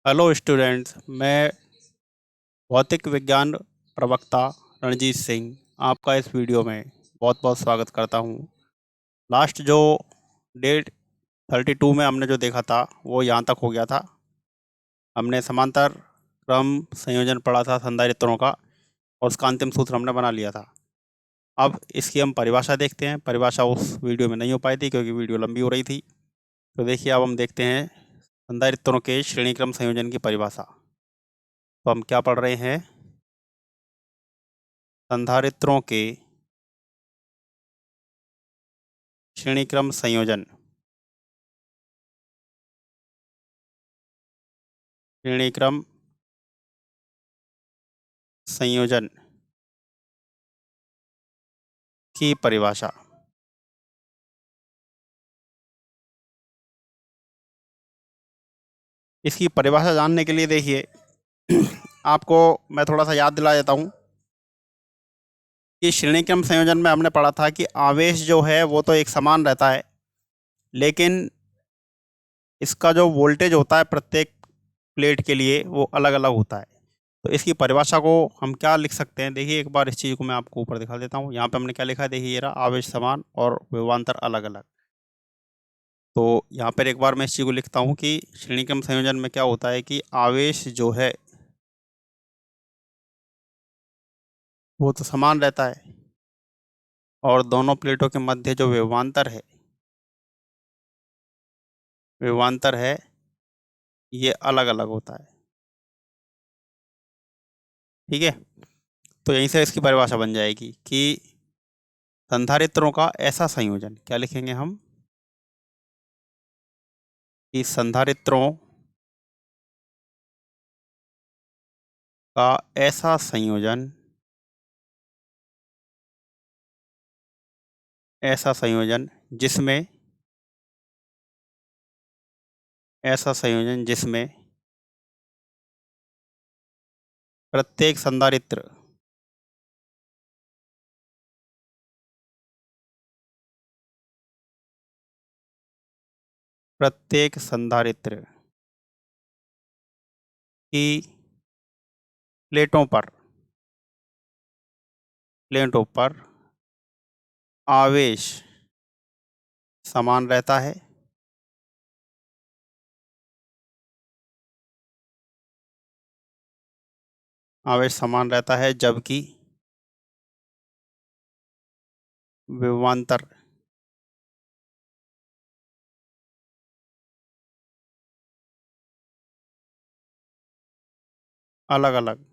Hello students, मैं भौतिक विज्ञान प्रवक्ता रणजीत सिंह आपका इस वीडियो में बहुत बहुत स्वागत करता हूं। लास्ट जो डेट 32 में हमने जो देखा था वो यहाँ तक हो गया था। हमने समांतर क्रम संयोजन पढ़ा था संधारित्रों का और उसका अंतिम सूत्र हमने बना लिया था। अब इसकी हम परिभाषा देखते हैं। परिभाषा उस वीडियो में नहीं हो पाई थी क्योंकि वीडियो लंबी हो रही थी। तो देखिए, अब हम देखते हैं संधारित्रों के श्रेणी क्रम संयोजन की परिभाषा। तो हम क्या पढ़ रहे हैं? संधारित्रों के श्रेणी क्रम संयोजन। श्रेणी क्रम संयोजन की परिभाषा। इसकी परिभाषा जानने के लिए देखिए आपको मैं थोड़ा सा याद दिला देता हूँ कि श्रेणी क्रम संयोजन में हमने पढ़ा था कि आवेश जो है वो तो एक समान रहता है, लेकिन इसका जो वोल्टेज होता है प्रत्येक प्लेट के लिए वो अलग अलग होता है। तो इसकी परिभाषा को हम क्या लिख सकते हैं? देखिए, एक बार इस चीज़ को मैं आपको ऊपर दिखा देता हूँ। यहाँ पे हमने क्या लिखा है? देखिए, ये रहा, आवेश समान और विभवांतर अलग अलग। तो यहाँ पर एक बार मैं इस चीज़ को लिखता हूँ कि श्रेणी क्रम संयोजन में क्या होता है कि आवेश जो है वो तो समान रहता है और दोनों प्लेटों के मध्य जो विभवांतर है ये अलग अलग होता है। ठीक है, तो यहीं से इसकी परिभाषा बन जाएगी कि संधारित्रों का ऐसा संयोजन, क्या लिखेंगे हम? कि संधारित्रों का ऐसा संयोजन, जिसमें प्रत्येक संधारित्र की प्लेटों पर आवेश समान रहता है जबकि विभवांतर अलग अलग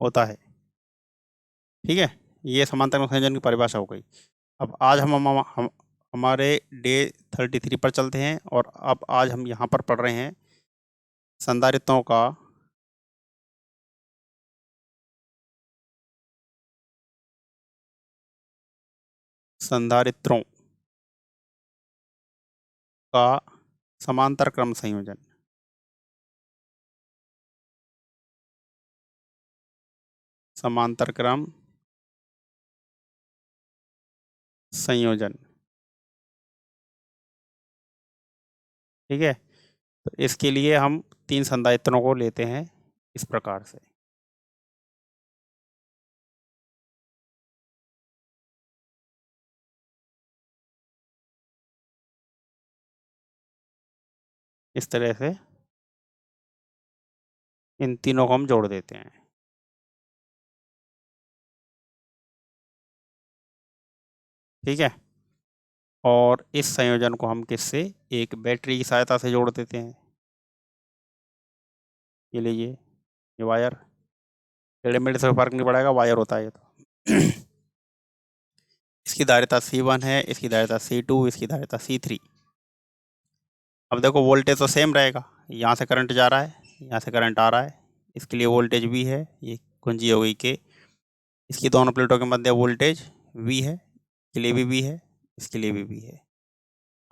होता है। ठीक है, ये समांतर संयोजन की परिभाषा हो गई। अब आज हम हमारे डे 33 पर चलते हैं और अब आज हम यहाँ पर पढ़ रहे हैं संधारित्रों का समांतर क्रम संयोजन। ठीक है, तो इसके लिए हम 3 संधारित्रों को लेते हैं इस प्रकार से। इस तरह से इन तीनों को हम जोड़ देते हैं। ठीक है, और इस संयोजन को हम किससे? एक बैटरी की सहायता से जोड़ देते हैं। ये लीजिए, ये वायर, टेढ़े मेढ़े से फर्क नहीं पड़ेगा, वायर होता है ये तो इसकी धारिता C1 है, इसकी धारिता C2, इसकी धारिता C3। अब देखो, वोल्टेज तो सेम रहेगा। यहाँ से करंट जा रहा है, यहाँ से करंट आ रहा है, इसके लिए वोल्टेज V है, ये कुंजी हो गई K। इसकी दोनों प्लेटों के मध्य वोल्टेज V है, इसके लिए भी V है, इसके लिए भी V है।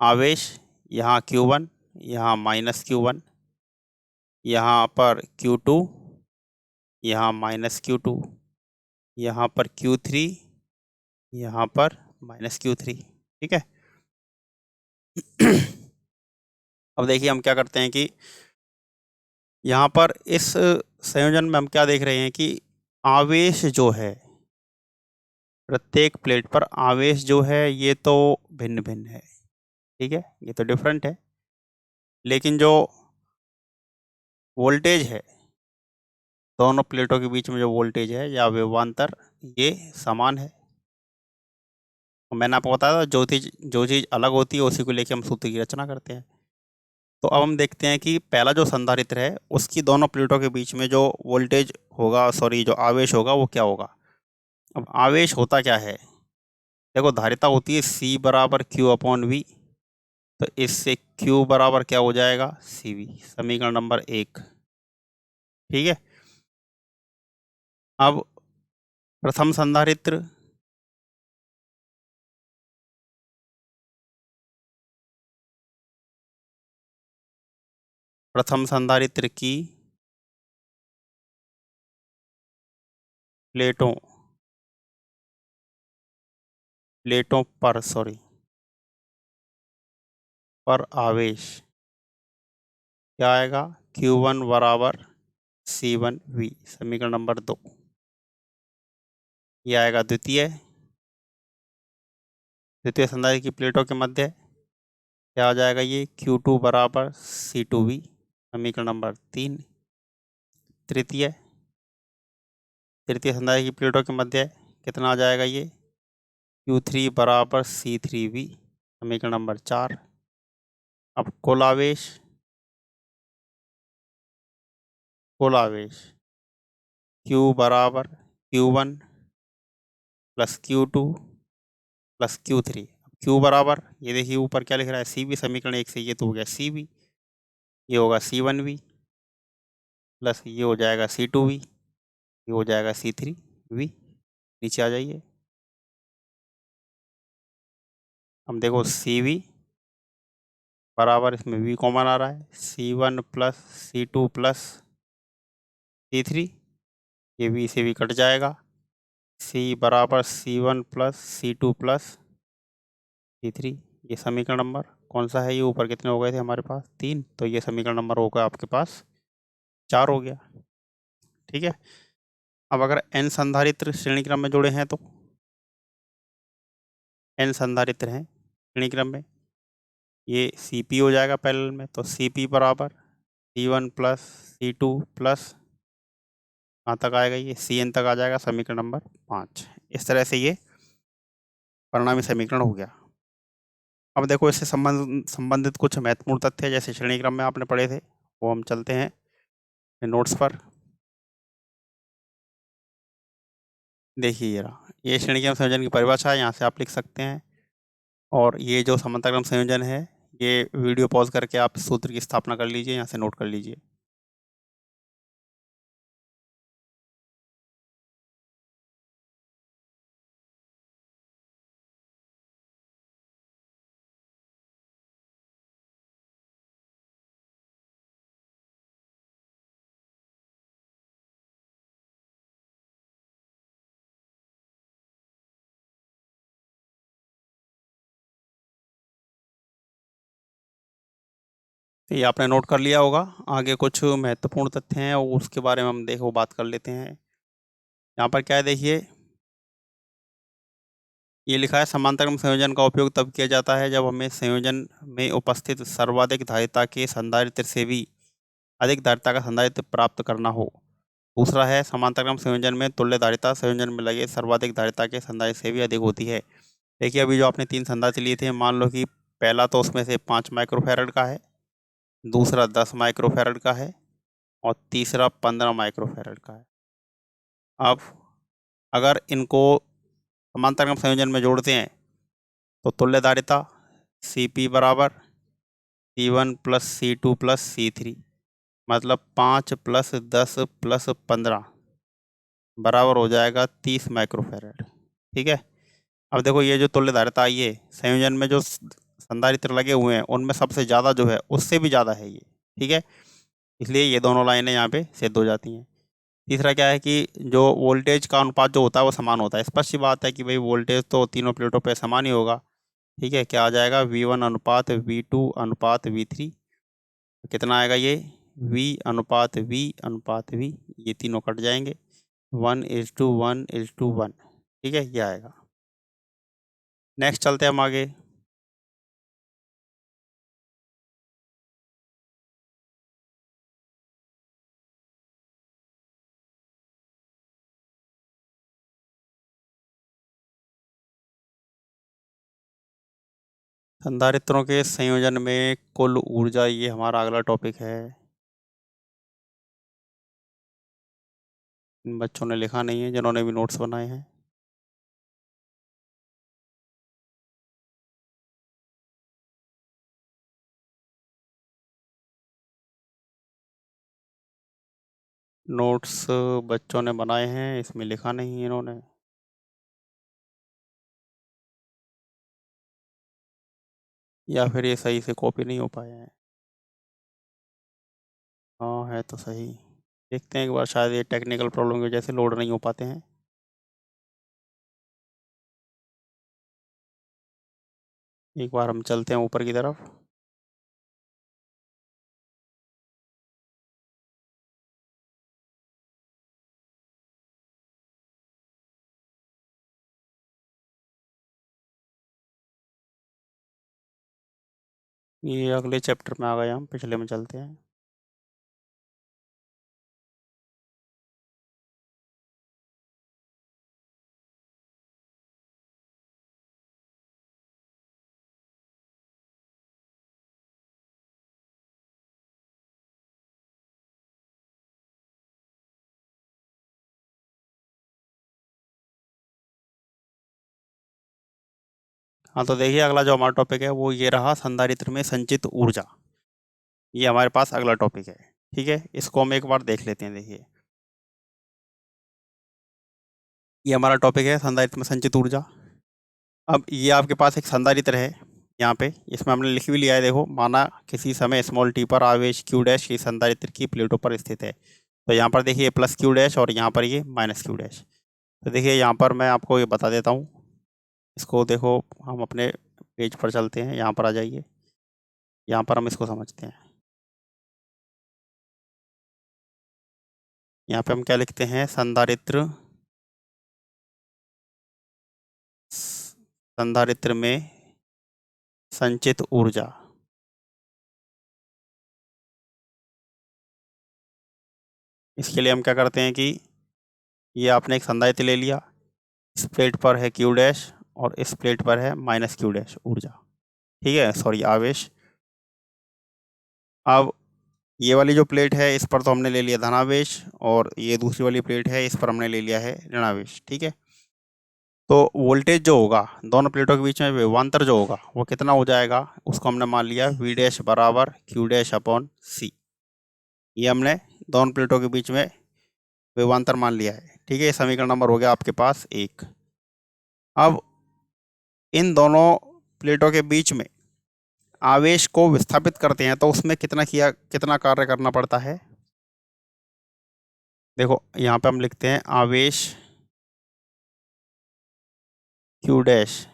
आवेश यहाँ Q1, यहाँ -Q1, यहाँ पर Q2, यहाँ -Q2, यहाँ पर Q3, यहाँ पर -Q3। ठीक है अब देखिए हम क्या करते हैं कि यहाँ पर इस संयोजन में हम क्या देख रहे हैं कि आवेश जो है, प्रत्येक प्लेट पर आवेश जो है ये तो भिन्न भिन्न है, ठीक है, ये तो डिफरेंट है, लेकिन जो वोल्टेज है, दोनों प्लेटों के बीच में जो वोल्टेज है या विभवांतर, ये समान है। मैंने आपको बताया था जो चीज़ अलग होती है उसी को लेके हम सूत्र की रचना करते हैं। तो अब हम देखते हैं कि पहला जो संधारित्र है उसकी दोनों प्लेटों के बीच में जो वोल्टेज होगा, सॉरी जो आवेश होगा वो क्या होगा। अब आवेश होता क्या है, देखो धारिता होती है C बराबर Q अपॉन V, तो इससे Q बराबर क्या हो जाएगा CV, समीकरण नंबर 1, ठीक है। अब प्रथम संधारित्र, प्रथम संधारित्र की प्लेटों पर आवेश क्या आएगा, Q1 बराबर C1V, समीकरण नंबर 2। ये आएगा द्वितीय संधारित्र की प्लेटों के मध्य क्या आ जाएगा, ये Q2 बराबर C2V, समीकरण नंबर 3। तृतीय संधारित्र की प्लेटों के मध्य कितना आ जाएगा, ये Q3 बराबर C3V, समीकरण नंबर 4। अब कुल आवेश Q बराबर Q1 plus Q2 plus Q3। Q बराबर, ये देखिए ऊपर क्या लिख रहा है CV, समीकरण 1 से ये तो हो गया CV, ये होगा C1V प्लस ये हो जाएगा C2V, ये हो जाएगा C3V। नीचे आ जाइए, हम देखो CV बराबर, इसमें V कॉमन आ रहा है, C1 plus C2 plus C3, ये V से V कट जाएगा, C बराबर C1 plus C2 plus C3। ये समीकरण नंबर कौन सा है, ये ऊपर कितने हो गए थे हमारे पास 3, तो ये समीकरण नंबर होगा आपके पास 4 हो गया, ठीक है। अब अगर n संधारित्र श्रेणी क्रम में जुड़े हैं तो n संधारित्र हैं श्रेणी क्रम में, ये Cp हो जाएगा पैरेलल में, तो Cp बराबर C1 प्लस C2 प्लस कहाँ तक आएगा, ये Cn तक आ जाएगा, समीकरण नंबर 5। इस तरह से ये परिणामी समीकरण हो गया। अब देखो इससे संबंधित कुछ महत्वपूर्ण तथ्य जैसे श्रेणी क्रम में आपने पढ़े थे वो हम चलते हैं नोट्स पर। देखिए ये श्रेणी क्रम संयोजन की परिभाषा है, यहाँ से आप लिख सकते हैं। और ये जो समांतर क्रम संयोजन है, ये वीडियो पॉज करके आप सूत्र की स्थापना कर लीजिए, यहाँ से नोट कर लीजिए। तो ये आपने नोट कर लिया होगा। आगे कुछ महत्वपूर्ण तथ्य हैं और उसके बारे में हम देखो बात कर लेते हैं। यहाँ पर क्या है देखिए, ये लिखा है समांतर क्रम संयोजन का उपयोग तब किया जाता है जब हमें संयोजन में उपस्थित सर्वाधिक धारिता के संधारित्र से भी अधिक धारिता का संधारित्र प्राप्त करना हो। दूसरा है समांतर क्रम संयोजन में तुल्य धारिता संयोजन में लगे सर्वाधिक धारिता के संधारित्र से भी अधिक होती है। देखिए अभी जो आपने 3 संधारित्र लिए थे, मान लो कि पहला तो उसमें से 5 माइक्रोफैरड का है, दूसरा 10 माइक्रोफैरड का है और तीसरा 15 माइक्रोफैरड का है। अब अगर इनको समांतर क्रम संयोजन में जोड़ते हैं तो तुल्य धारिता Cp बराबर C1 plus C2 plus C3, मतलब 5 प्लस 10 प्लस 15 बराबर हो जाएगा 30 माइक्रोफैरड, ठीक है। अब देखो ये जो तुल्य धारिता आई है, संयोजन में जो संधारित्र लगे हुए हैं उनमें सबसे ज़्यादा जो है उससे भी ज़्यादा है ये, ठीक है, इसलिए ये दोनों लाइनें यहाँ पे सिद्ध हो जाती हैं। तीसरा क्या है कि जो वोल्टेज का अनुपात जो होता है वो समान होता है। स्पष्ट सी बात है कि भाई वोल्टेज तो तीनों प्लेटों पे समान ही होगा, ठीक है। क्या आ जाएगा V1 अनुपात V2 अनुपात V3, कितना आएगा ये v/v/v, ये तीनों कट जाएंगे, 1:1:1, ठीक है, ये आएगा। नेक्स्ट चलते हैं हम आगे। संधारित्रों के संयोजन में कुल ऊर्जा, ये हमारा अगला टॉपिक है। इन बच्चों ने लिखा नहीं है जिन्होंने भी नोट्स बनाए हैं। नोट्स बच्चों ने बनाए हैं, इसमें लिखा नहीं है इन्होंने। या फिर ये सही से कॉपी नहीं हो पाए हैं। हाँ, है तो सही। देखते हैं एक बार, शायद ये टेक्निकल प्रॉब्लम की वजह से लोड नहीं हो पाते हैं। एक बार हम चलते हैं ऊपर की तरफ। ये अगले चैप्टर में आ गए, हम पिछले में चलते हैं। हाँ, तो देखिए अगला जो हमारा टॉपिक है वो ये रहा, संधारित्र में संचित ऊर्जा। ये हमारे पास अगला टॉपिक है, ठीक है, इसको हम एक बार देख लेते हैं। देखिए, ये हमारा टॉपिक है संधारित्र में संचित ऊर्जा। अब ये आपके पास एक संधारित्र है, यहाँ पे इसमें हमने लिख भी लिया है। देखो, माना किसी समय स्मॉल टी पर आवेश q डैश की संधारित्र की प्लेटों पर स्थित है। तो यहाँ पर देखिए प्लस q डैश और यहाँ पर ये माइनस q डैश। तो देखिए यहाँ पर मैं आपको ये बता देता हूँ। इसको देखो, हम अपने पेज पर चलते हैं, यहाँ पर आ जाइए। यहाँ पर हम इसको समझते हैं। यहाँ पे हम क्या लिखते हैं, संधारित्र में संचित ऊर्जा। इसके लिए हम क्या करते हैं कि ये आपने एक संधारित्र ले लिया, इस प्लेट पर है q डैश और इस प्लेट पर है माइनस q डैश ऊर्जा, ठीक है, सॉरी आवेश। अब ये वाली जो प्लेट है इस पर तो हमने ले लिया धनावेश, और ये दूसरी वाली प्लेट है इस पर हमने ले लिया है ऋणावेश, ठीक है। तो वोल्टेज जो होगा दोनों प्लेटों के बीच में, विभवांतर जो होगा वो कितना हो जाएगा, उसको हमने मान लिया v डैश बराबर q डैश अपॉन c। ये हमने दोनों प्लेटों के बीच में विभवांतर मान लिया है, ठीक है। ये समीकरण नंबर हो गया आपके पास 1। अब इन दोनों प्लेटों के बीच में आवेश को विस्थापित करते हैं तो उसमें कितना कार्य करना पड़ता है। देखो यहाँ पे हम लिखते हैं आवेश q डैश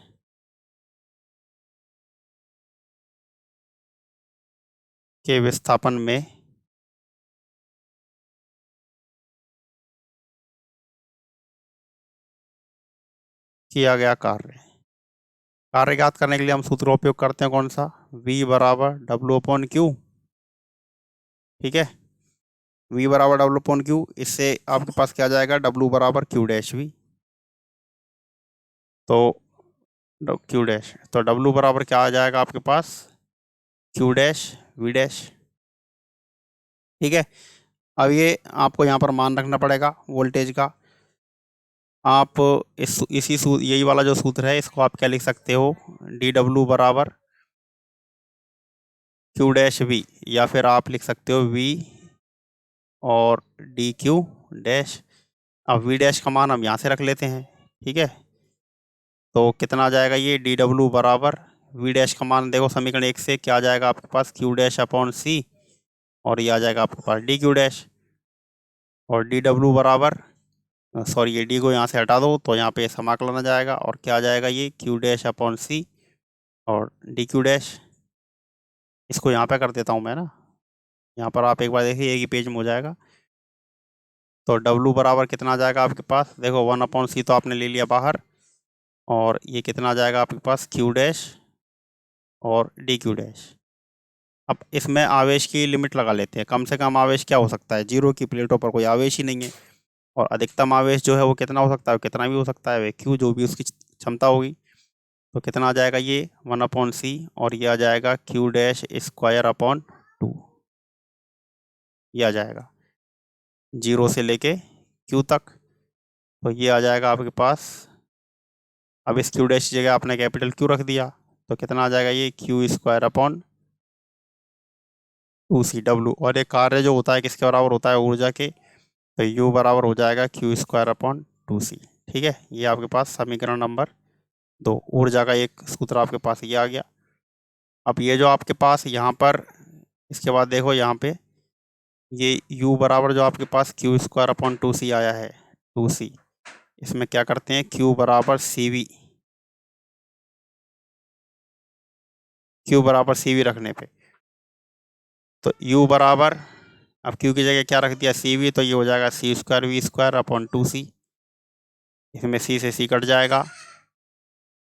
के विस्थापन में किया गया कार्य ज्ञात करने के लिए हम सूत्र उपयोग करते हैं, कौन सा, v बराबर W अपॉन क्यू, ठीक है। v बराबर W अपॉन क्यू, इससे आपके पास क्या आ जाएगा, W बराबर q डैश v। तो q डैश, तो W बराबर क्या आ जाएगा आपके पास, q डैश v डैश, ठीक है। अब ये आपको यहाँ पर मान रखना पड़ेगा वोल्टेज का। आप यही वाला जो सूत्र है इसको आप क्या लिख सकते हो, dW बराबर q डैश v, या फिर आप लिख सकते हो v और dq डैश। अब v डैश का मान हम यहाँ से रख लेते हैं, ठीक है। तो कितना आ जाएगा ये, dW बराबर v डैश का मान देखो समीकरण 1 से क्या आ जाएगा आपके पास, q डैश अपॉन c, और ये आ जाएगा आपके पास dq डैश। और dW बराबर, सॉरी ये d को यहाँ से हटा दो तो यहाँ पे समाकलन आ जाएगा, और क्या आ जाएगा ये q डैश अपॉन c और dq डैश। इसको यहाँ पे कर देता हूँ मैं ना, यहाँ पर आप एक बार देखिए, एक ही पेज में हो जाएगा। तो W बराबर कितना आ जाएगा आपके पास, देखो 1/c तो आपने ले लिया बाहर, और ये कितना आ जाएगा आपके पास Q डैश और DQ डैश। अब इसमें आवेश की लिमिट लगा लेते हैं, कम से कम आवेश क्या हो सकता है, 0 की प्लेटों पर कोई आवेश ही नहीं है, और अधिकतम आवेश जो है वो कितना हो सकता है, कितना भी हो सकता है, वे Q जो भी उसकी क्षमता होगी। तो कितना आ जाएगा ये 1/c, और ये आ जाएगा Q डैश स्क्वायर अपॉन 2, ये आ जाएगा 0 से लेके Q तक। तो ये आ जाएगा आपके पास, अब इस Q डैश की जगह आपने कैपिटल Q रख दिया, तो कितना आ जाएगा ये Q स्क्वायर अपॉन 2CW। और ये कार्य जो होता है किसके बराबर होता है, ऊर्जा के, तो U बराबर हो जाएगा Q स्क्वायर अपॉन 2C। ठीक है, ये आपके पास समीकरण नंबर 2, ऊर्जा का एक सूत्र आपके पास ये आ गया। अब ये जो आपके पास यहाँ पर, इसके बाद देखो यहाँ पे ये U बराबर जो आपके पास Q स्क्वायर अपॉन 2C आया है, 2C, इसमें क्या करते हैं, Q बराबर CV, Q बराबर CV रखने पे, तो U बराबर, अब Q की जगह क्या रख दिया, CV, तो ये हो जाएगा C square V square upon 2C, इसमें C से C कट जाएगा।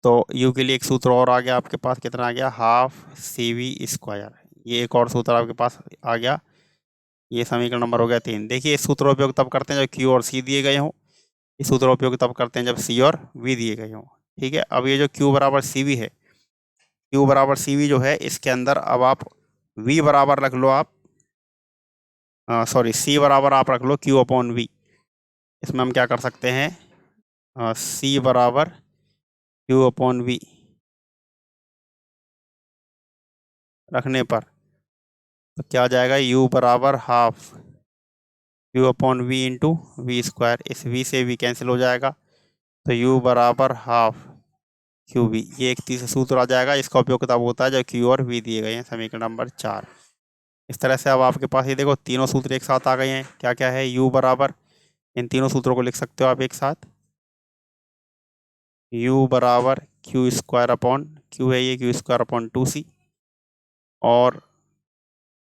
तो U के लिए एक सूत्र और आ गया आपके पास, कितना आ गया, हाफ CV स्क्वायर, ये एक और सूत्र आपके पास आ गया। ये समीकरण नंबर हो गया 3। देखिए, इस सूत्र का उपयोग तब करते हैं जब Q और C दिए गए हों, इस सूत्र का उपयोग तब करते हैं जब C और V दिए गए हों। ठीक है, अब ये जो Q बराबर CV है, Q बराबर CV जो है, इसके अंदर अब आप V बराबर रख लो, आप सॉरी C बराबर आप रख लो Q अपॉन V। इसमें हम क्या कर सकते हैं, C बराबर Q अपॉन V रखने पर तो क्या आ जाएगा, U बराबर half Q upon V into V square, इस V से V कैंसिल हो जाएगा, तो U बराबर हाफ QV, ये एक तीसरा सूत्र आ जाएगा। इसका उपयोग तब होता है जब Q और V दिए गए हैं, समीकरण नंबर 4। इस तरह से अब आपके पास ये देखो तीनों सूत्र एक साथ आ गए हैं। क्या क्या है, U बराबर, इन तीनों सूत्रों को लिख सकते हो आप एक साथ, U बराबर Q स्क्वायर अपॉन, Q है ये Q स्क्वायर अपॉन 2C, और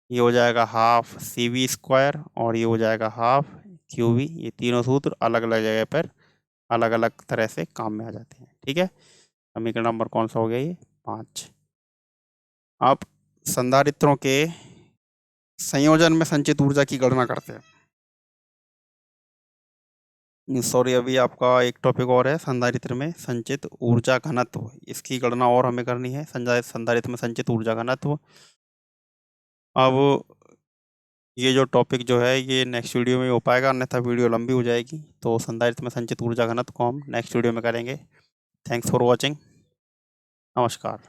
ये हो जाएगा हाफ CV स्क्वायर, और ये हो जाएगा हाफ QV। ये तीनों सूत्र अलग अलग जगह पर अलग अलग तरह से काम में आ जाते हैं। ठीक है, समीकरण नंबर कौन सा हो गया, ये 5। आप संधारित्रों के संयोजन में संचित ऊर्जा की गणना करते हैं। सॉरी, अभी आपका एक टॉपिक और है, संधारित्र में संचित ऊर्जा घनत्व, इसकी गणना और हमें करनी है, संधारित्र में संचित ऊर्जा घनत्व। अब ये जो टॉपिक जो है ये नेक्स्ट वीडियो में हो पाएगा, अन्यथा वीडियो लंबी हो जाएगी। तो संधारित्र में संचित ऊर्जा घनत्व को हम नेक्स्ट वीडियो में करेंगे। थैंक्स फॉर वॉचिंग, नमस्कार।